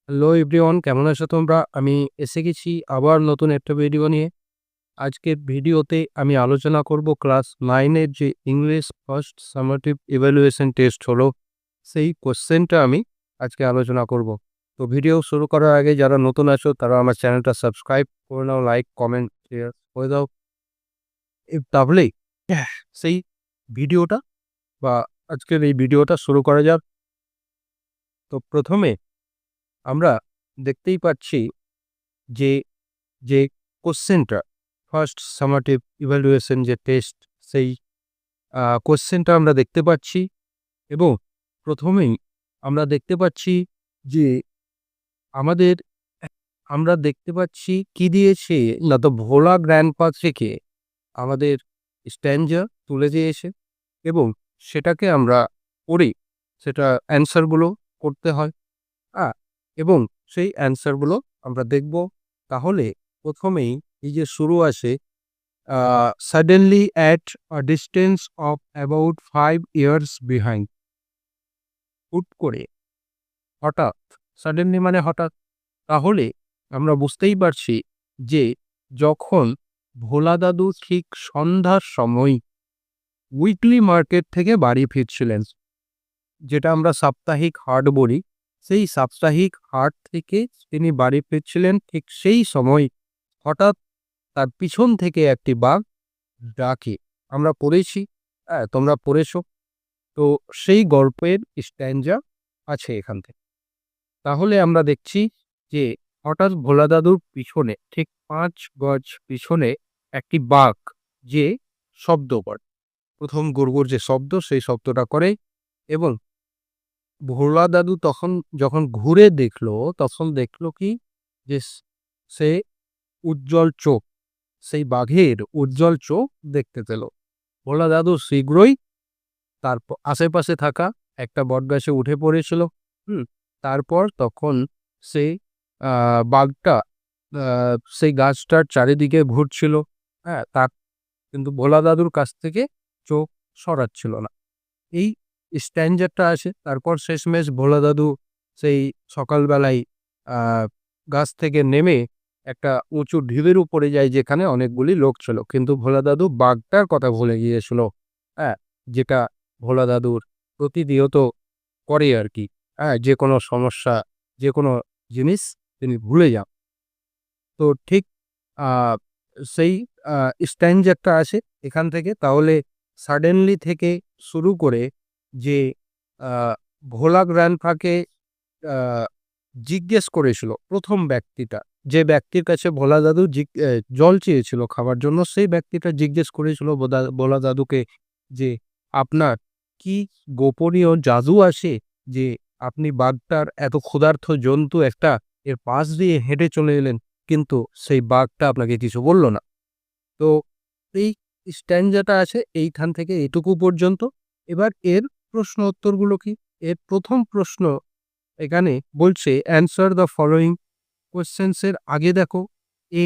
Hello everyone, কেমন আছো তোমরা? আমি এসে গেছি আবার নতুন একটা ভিডিও নিয়ে। আজকের ভিডিওতে আমি আলোচনা করব ক্লাস 9 এর যে English first summative evaluation test হলো, সেই কোয়েশ্চেনটা আমি আজকে আলোচনা করব। তো ভিডিও শুরু করার আগে যারা নতুন আছো তারা আমার চ্যানেলটা সাবস্ক্রাইব করে নাও, লাইক, কমেন্ট, শেয়ার করে দাও। তাহলেই সেই ভিডিওটা বা আজকের এই ভিডিওটা শুরু করা যাক। তো প্রথমে আমরা দেখতেই পাচ্ছি যে যে কোশ্চেনটা ফার্স্ট সামেটিভ ইভ্যালুয়েশন যে টেস্ট, সেই কোশ্চেনটা আমরা দেখতে পাচ্ছি এবং প্রথমেই আমরা দেখতে পাচ্ছি যে আমাদের আমরা দেখতে পাচ্ছি কি দিয়েছে না, তো ভোলা গ্র্যান্ডপা থেকে আমাদের স্ট্যাঞ্জা তুলে দিয়েছে এবং সেটাকে আমরা পড়ি, সেটা অ্যান্সারগুলো করতে হয়। এবং সেই অ্যান্সারগুলো আমরা দেখব। তাহলে প্রথমেই এই যে শুরু আসে, suddenly at a distance of about 5 years behind, হুট করে, হঠাৎ, সাডেনলি মানে হঠাৎ। তাহলে আমরা বুঝতেই পারছি যে যখন ভোলা দাদু ঠিক সন্ধ্যার সময় উইকলি মার্কেট থেকে বাড়ি ফিরছিলেন, যেটা আমরা সাপ্তাহিক হাট বলি, সেই সাপ্তাহিক হাট থেকে তিনি বাড়ি ফিরছিলেন, ঠিক সেই সময় হঠাৎ তার পিছন থেকে একটি বাঘ ডাকে। আমরা পড়েছি, তোমরা পড়েছো। তো সেই গল্পের স্ট্যাঞ্জা আছে এখান থেকে। তাহলে আমরা দেখছি যে হঠাৎ ভোলা দাদুর পিছনে ঠিক ৫ গজ পিছনে একটি বাঘ যে শব্দ করে, প্রথম গুড়গুড় যে শব্দ, সেই শব্দটা করে এবং ভোলা দাদু তখন যখন ঘুরে দেখলো, তখন দেখলো কি যে সে উজ্জ্বল চোখ, সেই বাঘের উজ্জ্বল চোখ দেখতে পেল। ভোলা দাদু শীঘ্রই তার আশেপাশে থাকা একটা বটগাছে উঠে পড়েছিল। তারপর তখন সে বাঘটা সেই গাছটার চারিদিকে ঘুরছিল। তার কিন্তু ভোলা দাদুর কাছ থেকে চোখ সরাচ্ছিল না। এই স্ট্যাঞ্জারটা আসে। তারপর শেষমেশ ভোলা দাদু সেই সকালবেলায় গাছ থেকে নেমে একটা উঁচু ঢিবির উপরে যায়, যেখানে অনেকগুলি লোক ছিল, কিন্তু ভোলা দাদু বাঘটার কথা ভুলে গিয়েছিল। যেটা ভোলা দাদুর প্রতিনিয়ত করে আর কি। যে কোনো সমস্যা, যে কোনো জিনিস তিনি ভুলে যান। তো ঠিক আ সেই স্ট্যাঞ্জারটা আসে এখান থেকে। তাহলে সাডেনলি থেকে শুরু করে যে আ ভোলা গ্র্যান্ডপাকে আ জিজ্ঞেস করেছিল প্রথম ব্যক্তিটা, যে ব্যক্তির কাছে ভোলা দাদু জল চেয়েছিল খাবার জন্য, সেই ব্যক্তিটা জিজ্ঞেস করেছিল ভোলা দাদুকে যে, "আপনার কি গোপনীয় জাদু আছে যে আপনি বাঘটার, এত ক্ষুধার্ত জন্তু একটা, এর পাশ দিয়ে হেঁটে চলে এলেন, কিন্তু সেই বাঘটা আপনাকে কিছু বলল না?" তো এই স্ট্যাঞ্জাটা আছে এইখান থেকে এটুকু পর্যন্ত। এবার এর প্রশ্ন উত্তরগুলো কি? এর প্রথম প্রশ্ন এখানে বলছে, অ্যান্সার দ্য ফলোয়িং কোয়েশ্চেনস এর আগে দেখো, A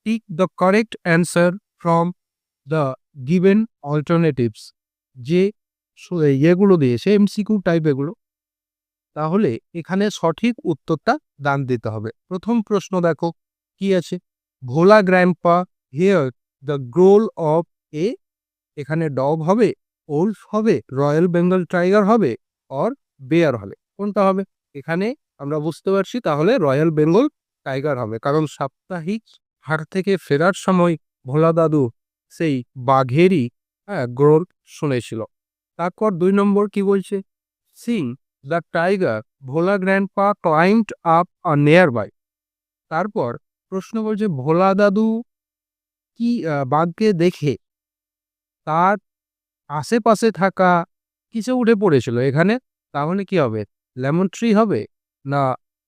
tick the correct answer from the given alternatives, যে ইয়েগুলো দিয়েছে এমসিকিউ টাইপ এগুলো। তাহলে এখানে সঠিক উত্তরটা দান দিতে হবে। প্রথম প্রশ্ন দেখো কি আছে, Bhola grandpa hear the growl of a, এখানে ডগ হবে, ওলফ হবে, রয়্যাল বেঙ্গল টাইগার হবে, অর বেয়ার হবে, কোনটা হবে? এখানে আমরা বুঝতে পারছি তাহলে রয়্যাল বেঙ্গল টাইগার হবে, কারণ সাপ্তাহিক হাট থেকে ফেরার সময় ভোলা দাদু সেই বাঘেরই গ্রোল শুনেছিল। তারপর ২ নম্বর কি বলছে, sing the tiger Bhola grandpa climbed up a near by. তারপর প্রশ্ন বলছে, ভোলা দাদু কি বাঘকে দেখে তার আশেপাশে থাকা কিছু উঠে পড়েছিল এখানে? তাহলে কি হবে? লেমন ট্রি হবে, না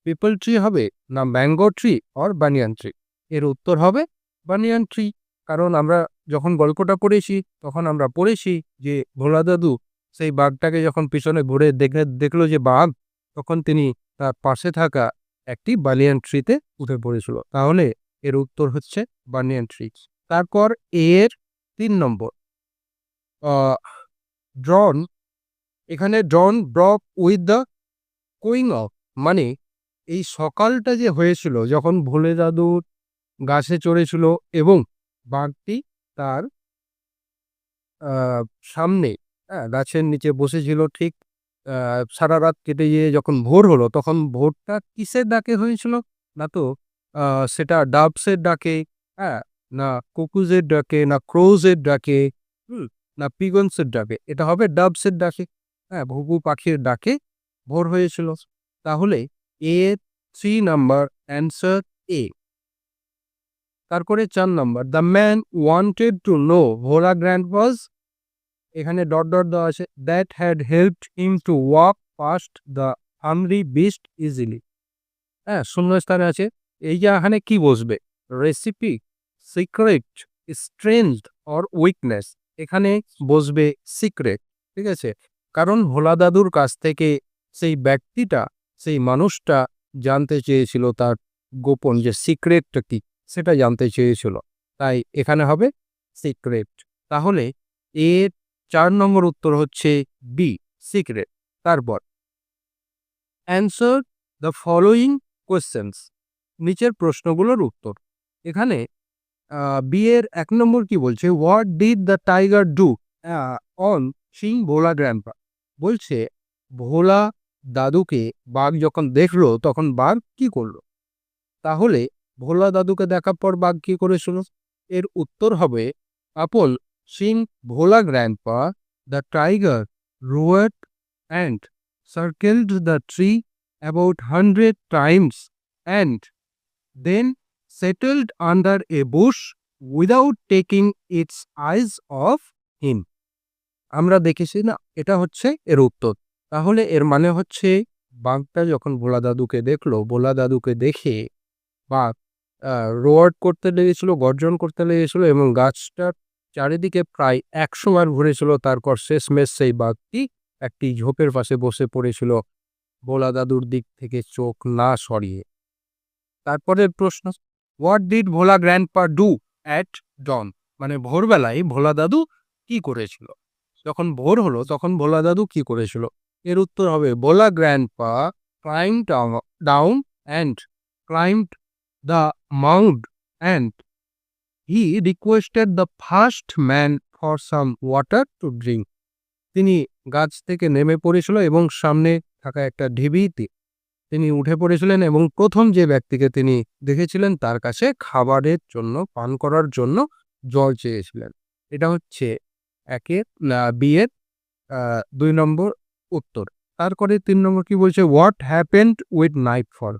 পিপল ট্রি হবে, না mango tree or banyan tree? এর উত্তর হবে বানিয়ান ট্রি। কারণ আমরা যখন গল্পটা পড়েছি তখন আমরা পড়েছি যে ভোলা দাদু সেই বাঘটাকে যখন পিছনে ঘুরে দেখলো যে বাঘ, তখন তিনি তার পাশে থাকা একটি বানিয়ান ট্রিতে উঠে পড়েছিল। তাহলে এর উত্তর হচ্ছে বানিয়ান ট্রি। তারপর এর ৩ নম্বর, আ ড্রন, এখানে ড্রন Brock with the cooing of, মানে এই সকালটা যে হয়েছিল যখন ভোলে দাদু গাছে চড়েছিল এবং বাঘটি তার সামনে, গাছের নিচে বসেছিল, ঠিক সারা রাত কেটে গিয়ে যখন ভোর হলো তখন ভোরটা কিসের ডাকে হয়েছিল? না তো সেটা ডাভসের ডাকে, হ্যাঁ, না কুকুজের ডাকে, না ক্রোজের ডাকে, হুম, না পিগন্সের ডাকে। এটা হবে ডাভসের ডাকে, হ্যাঁ, ঘুঘু পাখির ডাকে ভোর হয়েছিল। তাহলে এ 3 নাম্বার অ্যান্সার এ। তারপরে 4 number, the man wanted to know Bhola grand was, এখানে ডট ডট দেওয়া আছে, that had helped him to walk past the hungry beast easily. হ্যাঁ, শূন্যস্থানে আছে। এই যে এখানে কি বসবে? Recipe, secret, strength or weakness. এখানে বসবে সিক্রেট, ঠিক আছে? কারণ ভোলা দাদুর কাছ থেকে সেই ব্যক্তিটা, সেই মানুষটা জানতে চেয়েছিল তার গোপন যে সিক্রেটটা কি, সেটা জানতে চেয়েছিল। তাই এখানে হবে সিক্রেট। তাহলে এর 4 নম্বর উত্তর হচ্ছে বি, সিক্রেট। তারপর অ্যান্সার দ্য ফলোয়িং কোয়েশ্চেন্স, নিচের প্রশ্নগুলোর উত্তর। এখানে বি এর 1 নম্বর কি বলছে? What did the tiger do on Singh Bhola grandpa? বলছে ভোলা দাদুকে বাঘ যখন দেখলো তখন বাঘ কি করলো? তাহলে ভোলা দাদুকে দেখার পর বাঘ কি করেছিল? এর উত্তর হবে upon seeing Bhola grandpa, the tiger roared and circled the tree about 100 times and then settled under a bush without taking its eyes off him. আমরা দেখেছি না, এটা হচ্ছে এর উত্তর। তাহলে এর মানে হচ্ছে বাঘটা যখন ভোলা দাদুকে দেখলো, ভোলা দাদুকে দেখে বাঘ রোয়ার্ড করতে লেগেছিল, গর্জন করতে লেগেছিল এবং গাছটার চারিদিকে প্রায় 100 বার ঘুরেছিল। তারপর শেষমেশ সেই বাঘটি একটি ঝোপের পাশে বসে পড়েছিল, ভোলা দাদুর দিক থেকে চোখ না সরিয়ে। তারপরের প্রশ্ন, what did Bhola grandpa do at dawn? মানে ভোরবেলায় ভোলা দাদু কি করেছিল? যখন ভোর হলো তখন ভোলা দাদু কি করেছিল? এর উত্তর হবে Bhola grandpa climbed down and climbed the mount and he requested the first man for some water to drink. তিনি গাছ থেকে নেমে পড়েছিল এবং সামনে থাকা একটা ঢিবিতে তিনি উঠে পড়েছিলেন এবং প্রথম যে ব্যক্তিকে তিনি দেখেছিলেন তার কাছে খাবারের জন্য, পান করার জন্য জল চেয়েছিলেন। এটা হচ্ছে বিয়ের 2 নম্বর উত্তর। তারপরে 3 নম্বর কি বলছে? What happened with nightfall?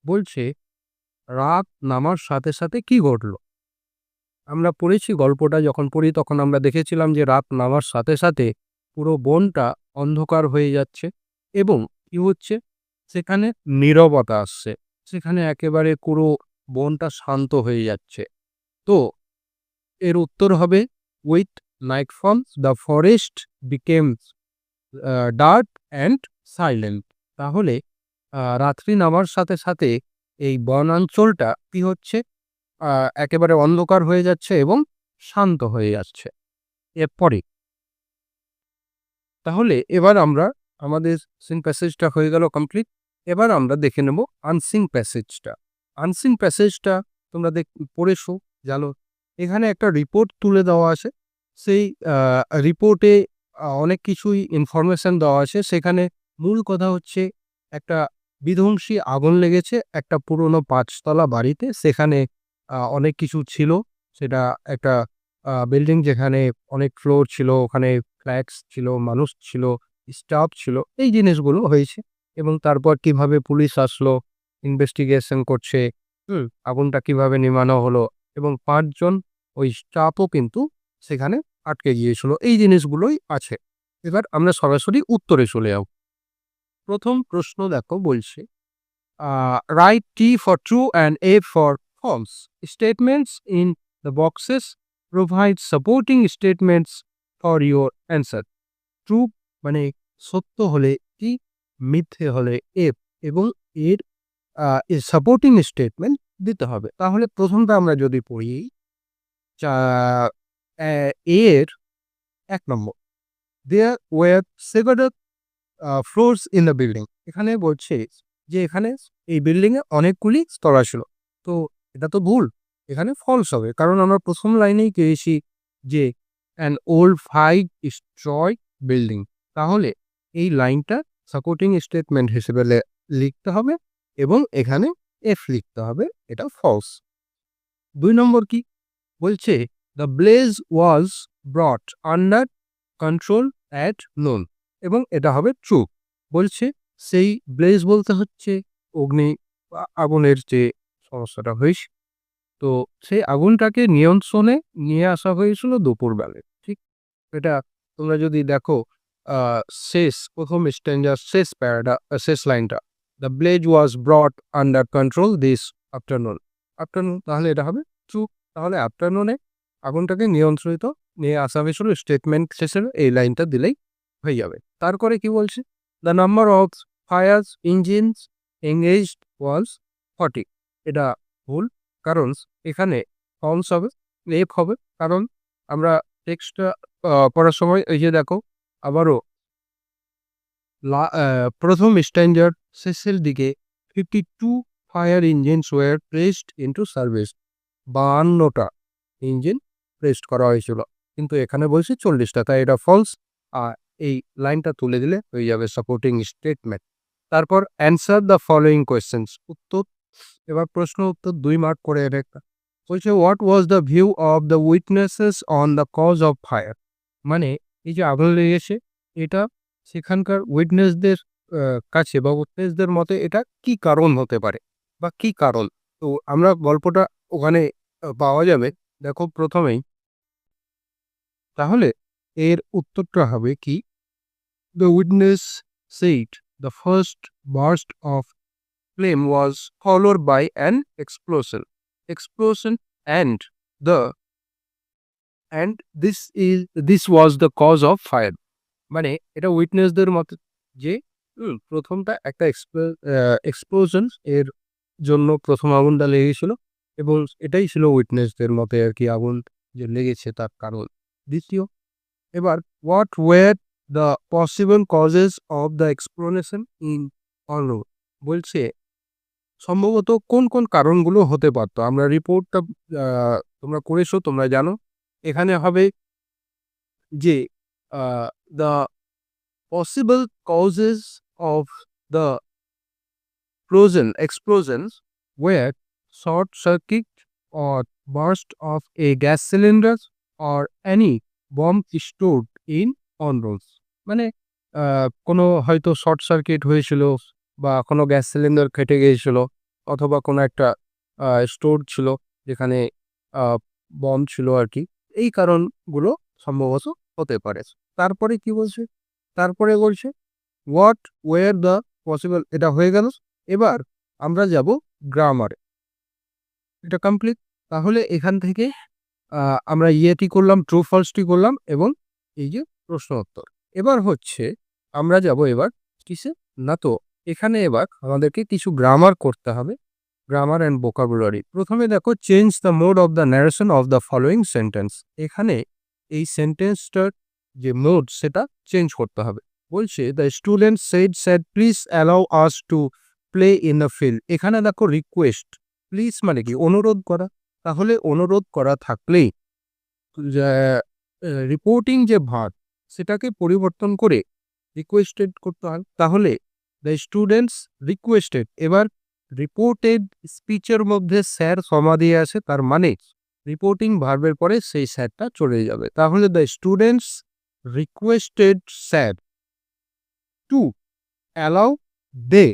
বলছে রাত নামার সাথে সাথে কি ঘটলো? আমরা পড়েছি, গল্পটা যখন পড়ি তখন আমরা দেখেছিলাম যে রাত নামার সাথে সাথে পুরো বনটা অন্ধকার হয়ে যাচ্ছে এবং কি হচ্ছে? সেখানে নীরবতা আসছে, সেখানে একেবারে পুরো বনটা শান্ত হয়ে যাচ্ছে। তো এর উত্তর হবে with nightfall the forest became dark and silent. তাহলে রাত্রি নামার সাথে সাথে এই বনাঞ্চলটা কি হচ্ছে? একেবারে অন্ধকার হয়ে যাচ্ছে এবং শান্ত হয়ে যাচ্ছে। এরপরে তাহলে এবার আমরা আমাদের সিং প্যাসেজটা হয়ে গেল কমপ্লিট। এবার আমরা দেখে নেব আনসিং প্যাসেজটা। আনসিং প্যাসেজটা তোমরা পড়েছো, জানো। এখানে একটা রিপোর্ট তুলে দেওয়া আছে। সেই রিপোর্টে অনেক কিছুই ইনফরমেশন দেওয়া আছে। সেখানে মূল কথা হচ্ছে একটা বিধ্বংসী আগুন লেগেছে একটা পুরনো 5 তলা বাড়িতে। সেখানে অনেক কিছু ছিল। সেটা একটা বিল্ডিং যেখানে অনেক ফ্লোর ছিল, ওখানে ফ্ল্যাটস ছিল, মানুষ ছিল, স্টাফ ছিল, এই জিনিসগুলো হয়েছে। এবং তারপর কিভাবে পুলিশ আসলো, ইনভেস্টিগেশন করছে, আগুনটা কিভাবে নেভানো হলো এবং 5 জন ওই স্টাফও কিন্তু সেখানে আটকে গিয়েছিল। এই জিনিসগুলোই আছে। এবার আমরা সরাসরি উত্তরে চলে যাব। প্রথম প্রশ্ন দেখো, বলছে write T for true and A for false. Statements in the boxes provide supporting statements for your answer. True মানে সত্য হলে T, মিথ্যে হলে F এবং এর সাপোর্টিং স্টেটমেন্ট দিতে হবে। তাহলে প্রথমটা আমরা যদি পড়ি, এর 1 নম্বর, there were several floors in the building. এখানে বলছে যে এখানে এই বিল্ডিংয়ে অনেকগুলি স্তর ছিল। তো এটা তো ভুল, এখানে ফলস হবে, কারণ আমরা প্রথম লাইনেই পেয়েছি যে an old fight destroy building. তাহলে এই লাইনটা সাপোর্টিং স্টেটমেন্ট হিসেবে লিখতে হবে এবং এখানে এফ লিখতে হবে, এটা ফলস। 2 নম্বর কি বলছে, the bless was ব্রট under control at known, এবং এটা হবে ট্রু। বলছে সেই ব্লেজ বলতে হচ্ছে অগ্নি বা আগুনের যে সমস্যাটা হয়েছে, তো সেই আগুনটাকে নিয়ন্ত্রণে নিয়ে আসা হয়েছিল দুপুরবেলায়, ঠিক? এটা তোমরা যদি দেখো প্রথম স্ট্যান্জার শেষ শেষ লাইনটা, the bless was ব্রট under control this afternoon, তাহলে এটা হবে ট্রু। তাহলে আফটারনুনে আগুনটাকে নিয়ে আসা হয়েছিল, স্টেটমেন্ট শেষের এই লাইনটা দিলেই হয়ে যাবে। তারপরে কি বলছে, the number of fires engines engaged was 40, এটা ভুল, কারণ এখানে ফলস হবে, এফ হবে, কারণ আমরা টেক্সটটা পড়ার সময় এই যে দেখো আবারও প্রথম স্ট্যান্ডার্ড শেষের দিকে 52 fire engines were placed into service, 52টা ইঞ্জিন প্লেসড করা হয়েছিল, কিন্তু এখানে বলছে 40টা, তাই এটা ফলস। আর এই লাইনটা তুলে দিলে হয়ে যাবে সাপোর্টিং স্টেটমেন্ট। তারপর অ্যান্সার দ্য ফলোয়িং কোয়েশ্চেন্স, উত্তর, এবার প্রশ্ন উত্তর 2 মার্ক করে এটা একটা বলছে, what was the view of the witnesses on the cause of fire, মানে এই যে আগুন লেগেছে এটা সেখানকার উইটনেসদের কাছে বা উইটনেসদের মতে এটা কি কারণ হতে পারে বা কি কারণ। তো আমরা গল্পটা ওখানে পাওয়া যাবে, দেখো প্রথমেই, তাহলে এর উত্তরটা হবে কি, the witness said the first burst of flame was followed by an explosion and the and this was the cause of fire, মানে এটা উইটনেসদের মতে যে প্রথমটা একটা এক্সপ্লোশন এর জন্য প্রথম আগুনটা লেগেছিল এবং এটাই ছিল উইটনেসদের মতে আর কি, আগুন যে লেগেছে তার কারণ। দ্বিতীয়, এবার what were the possible causes of the explosion in all, বলছে সম্ভবত কোন কোন কারণগুলো হতে পারতো। আমরা রিপোর্টটা তোমরা করেছো, তোমরা জানো, এখানে হবে যে the possible causes of the explosions were short circuit or burst of a gas cylinder or any bomb stored in on rolls, মানে কোনো হয়তো শর্ট সার্কিট হয়েছিল বা কোনো গ্যাস সিলিন্ডার ফেটে গিয়েছিল অথবা কোনো একটা স্টোর ছিল যেখানে বম ছিল আর কি, এই কারণগুলো সম্ভবত হতে পারে। তারপরে কি বলছে, তারপরে বলছে হোয়াট ওয়ার দ্য পসিবল, এটা হয়ে গেল। এবার আমরা যাব গ্রামারে, এটা কমপ্লিট। তাহলে এখান থেকে আমরা ইয়েটি করলাম, ট্রু ফলসটি করলাম এবং এই যে প্রশ্ন উত্তর। এবার হচ্ছে আমরা যাব এবার কিসে না, তো এখানে এবার আমাদেরকে কিছু গ্রামার করতে হবে, গ্রামার অ্যান্ড ভোকাবুলারি। প্রথমে দেখো, change the mode of the narration of the following sentence, এখানে এই সেন্টেন্সটার যে মোড সেটা চেঞ্জ করতে হবে। বলছে the student said please allow us to play in the field, এখানে দেখো রিকোয়েস্ট, প্লিজ মানে কি অনুরোধ করা, তাহলে অনুরোধ করা থাকলেই রিপোর্টিং যে ভার্ব সেটাকে পরিবর্তন করে রিকোয়েস্টেড করতে হয়, তাহলে দ্য স্টুডেন্টস রিকোয়েস্টেড, এবার রিপোর্টেড স্পিচের মধ্যে স্যার সমা দিয়ে আছে, তার মানে রিপোর্টিং ভার্বের পরে সেই স্যারটা চলে যাবে, তাহলে the students requested sir to allow they,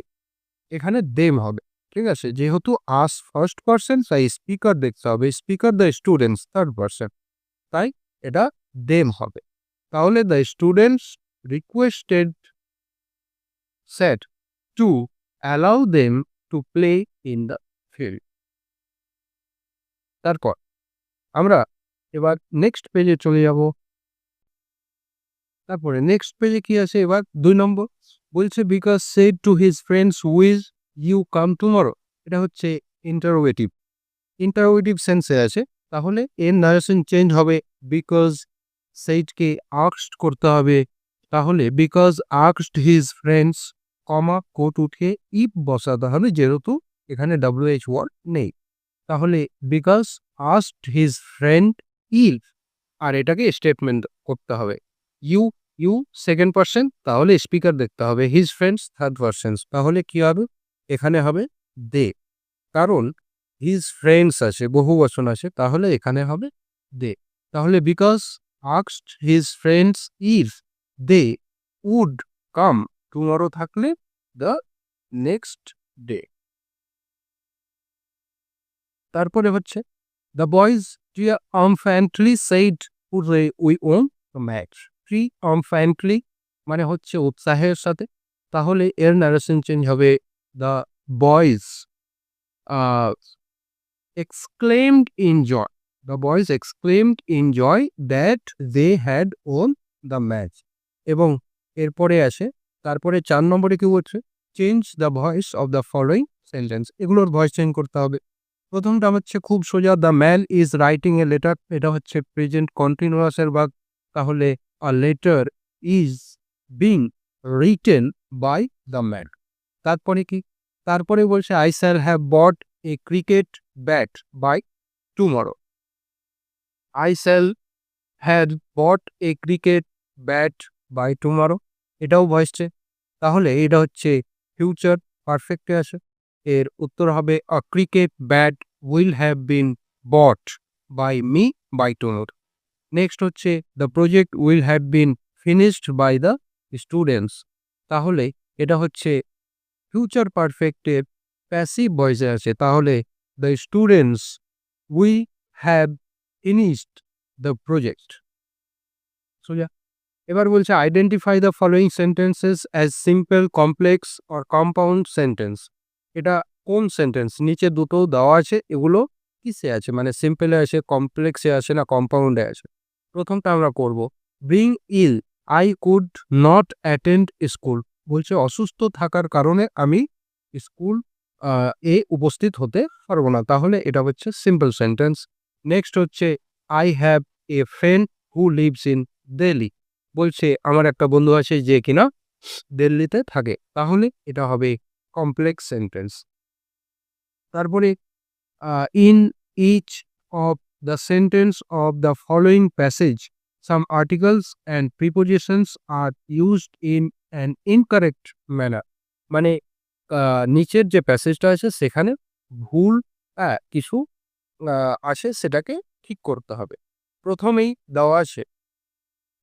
এখানে দেম হবে, ঠিক আছে, যেহেতু আস ফার্স্ট পারসন তাই স্পিকার দেখতে হবে, speaker the students third person, তাই এটা দেম হবে। তাহলে the students requested sir to allow them to play in the field. তারপর আমরা এবার নেক্সট পেজে চলে যাব। তারপরে নেক্সট পেজে কি আছে, এবার 2 নম্বর বলছে Bikash said to his friends will you come tomorrow, এটা হচ্ছে ইন্টারোগেটিভ সেন্সে আছে, তাহলে এর নারেশন চেঞ্জ হবে, বিকজ সেইডকে আস্কড করতে হবে, তাহলে Bikash asked his friends comma quote উঠিয়ে ইফ বসাতে হবে, যেহেতু এখানে WH ওয়ার্ড নেই। তাহলে Bikash asked his friend if, আর এটাকে স্টেটমেন্ট করতে হবে। ইউ ইউ সেকেন্ড পারসন, তাহলে স্পিকার দেখতে হবে। হিজ ফ্রেন্ডস থার্ড পারসন, তাহলে কি হবে? এখানে হবে দে, কারণ হিজ ফ্রেন্ডস আছে, বহু বচন আছে, তাহলে এখানে হবে দে। তাহলে Bikash asked his friends if they would come tomorrow থাকলে দ্য নেক্সট ডে। তারপরে হচ্ছে the boys triumphantly said we won the match. Triumphantly মানে হচ্ছে উৎসাহের সাথে, তাহলে এর ন্যারেশন চেঞ্জ হবে the boys exclaimed in joy. The boys exclaimed in joy that they had won the match. এবং এরপরে আসে, তারপরে 4 নম্বরে কি বলছে? Change the voice of the following sentence. এগুলোর ভয়েস চেঞ্জ করতে হবে। প্রথমটা হচ্ছে খুব সোজা, the man is writing a letter, এটা হচ্ছে প্রেজেন্ট কন্টিনিউয়াসের ভাগ, তাহলে a letter is being written by the man. তারপরে কি? তারপরে বলছে I shall have bought a cricket bat by tomorrow. I shall have bought a cricket bat by tomorrow, এটাও ভয়েস চেঞ্জ। তাহলে এটা হচ্ছে ফিউচার পারফেক্টে আসে। এর উত্তর হবে a cricket bat will have been bought by me by tomorrow. Next হচ্ছে the project will have been finished by the students, তাহলে এটা হচ্ছে ফিউচার পারফেক্টের প্যাসিভ ভয়েসে আছে, তাহলে the students we have finished the project. সোজা। এবার বলছে identify the following sentences as simple, complex or compound sentence. এটা কোন সেন্টেন্স? নিচে দুটো দেওয়া আছে, এগুলো কিসে আছে, মানে সিম্পলে আছে, কমপ্লেক্সে আছে না কম্পাউন্ডে আছে। প্রথমটা আমরা করব, being ill I could not attend school. বলছে অসুস্থ থাকার কারণে আমি স্কুল এ উপস্থিত হতে পারবো না, তাহলে এটা হচ্ছে সিম্পল সেন্টেন্স। নেক্সট হচ্ছে I have a friend who lives in Delhi. বলছে আমার একটা বন্ধু আছে যে কিনা দিল্লিতে থাকে, তাহলে এটা হবে কমপ্লেক্স সেন্টেন্স। তারপরে in each of the sentence of the following passage some articles and prepositions are used in an incorrect manner. মানে নিচের যে প্যাসেজটা আছে সেখানে ভুল কিছু আছে, সেটাকে ঠিক করতে হবে। প্রথমেই দেওয়া আছে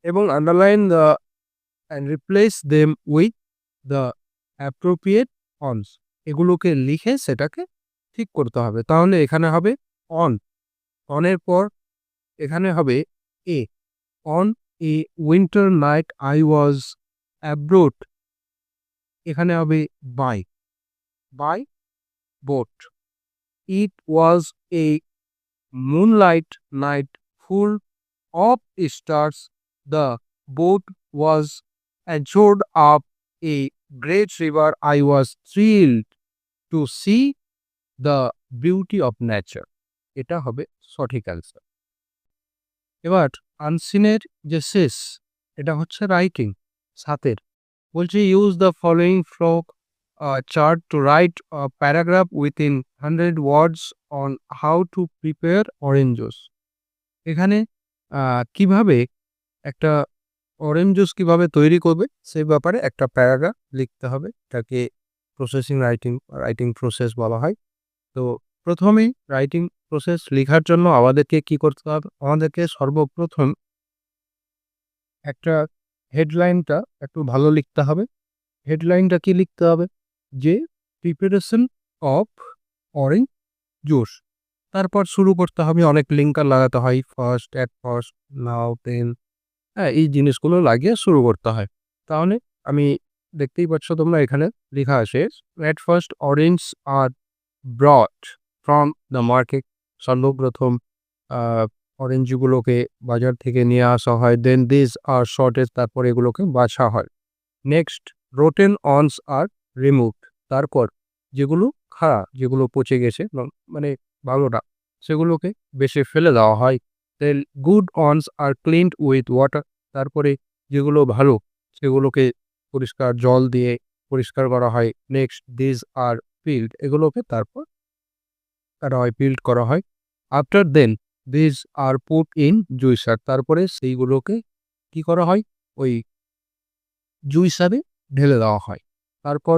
এবং underline the and replace them with the appropriate ones, এগুলোকে লিখে সেটাকে ঠিক করতে হবে। তাহলে এখানে হবে অন, অনের পর এখানে হবে a, on a winter night I was abroad, এখানে হবে by, by boat. It was a moonlight night full of stars, the boat was anchored up a great river. I was thrilled to see the beauty of nature. এটা হবে সঠিক answer. এবার আনসিনের যে শেষ, এটা হচ্ছে রাইটিং 7-এর। বলছে use the following flow chart to write paragraph within 100 words on how to prepare orange juice. এখানে কিভাবে একটা অরেঞ্জ জুস কীভাবে তৈরি করবে সেই ব্যাপারে একটা প্যারাগ্রাফ লিখতে হবে, এটাকে প্রসেসিং রাইটিং প্রসেস বলা হয়। তো প্রথমেই রাইটিং প্রসেস লেখার জন্য আমাদেরকে কি করতে হবে? আমাদেরকে সর্বপ্রথম একটা হেডলাইনটা একটু ভালো লিখতে হবে। হেডলাইনটা কি লিখতে হবে? যে প্রিপারেশন অফ অরেঞ্জ জুস। তারপর শুরু করতে হবে, অনেক লিঙ্কার লাগাতে হয়, ফার্স্ট, অ্যাট ফার্স্ট, নাও, দেন, এই জিনিসগুলো লাগিয়ে শুরু করতে হয়। তাহলে আমি দেখতেই পাচ্ছ তোমরা এখানে লেখা আছে at first orange are brought from the market. সর্বপ্রথম অরেঞ্জগুলোকে বাজার থেকে নিয়ে আসা হয়। দেন দিস আর শর্টেজ, তারপর এগুলোকে বাছা হয়। Next rotten ones are removed, তারপর যেগুলো খারাপ, যেগুলো পচে গেছে মানে ভালো না, সেগুলোকে বেশি ফেলে দেওয়া হয়। Then good ones are cleaned with water, তারপরে যেগুলো ভালো সেগুলোকে পরিষ্কার জল দিয়ে পরিষ্কার করা হয়। নেক্সট দিস আর পিল্ড, এগুলোকে তারপর কাটা হয়, পিল্ড করা হয়। After then this are put in juicer, তারপরে সেইগুলোকে কি করা হয়, ওই জুইসারে ঢেলে দেওয়া হয়। তারপর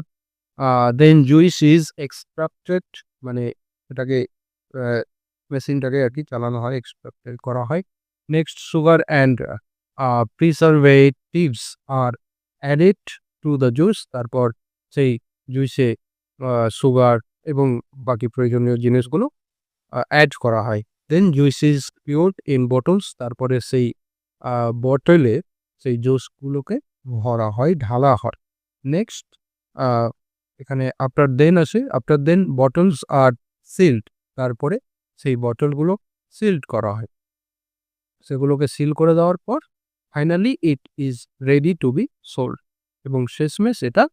দেন জুইস ইজ এক্সট্রাক্টেড, মানে এটাকে মেশিনটাকে আর কি চালানো হয়, এক্সট্রাক্টেড করা হয়। Next sugar and preservatives are added to the juice, তারপর সেই জুইসে সুগার এবং বাকি প্রয়োজনীয় জিনিসগুলো অ্যাড করা হয়। দেন জুইস ইজ পিওরড ইন বটলস, তারপরে সেই বটলে সেই জুসগুলোকে ভরা হয়, ঢালা হয়। নেক্সট এখানে আফটার দেন আসে, আফটার দেন বটলস আর সিল্ড, তারপরে সেই বটলগুলো সিল্ড করা হয়। সেগুলোকে সিল করে দেওয়ার পর finally it is ready to B sold, এবং শেষমেশ এটা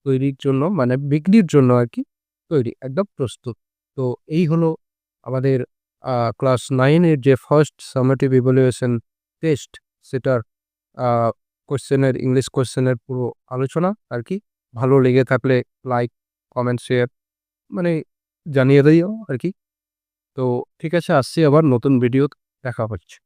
তৈরির জন্য, মানে বিক্রির জন্য আর কি তৈরি, একদম প্রস্তুত। তো এই হলো আমাদের ক্লাস 9-এর যে ফার্স্ট সামেটিভ ইভ্যালুয়েশন টেস্ট, সেটার কোয়েশ্চেনের, ইংলিশ কোয়েশ্চেনের পুরো আলোচনা আর কি। ভালো লেগে থাকলে লাইক, কমেন্ট, শেয়ার, মানে জানিয়ে দিও আর কি। তো ঠিক আছে, আসছি আবার নতুন ভিডিও, দেখা হচ্ছে।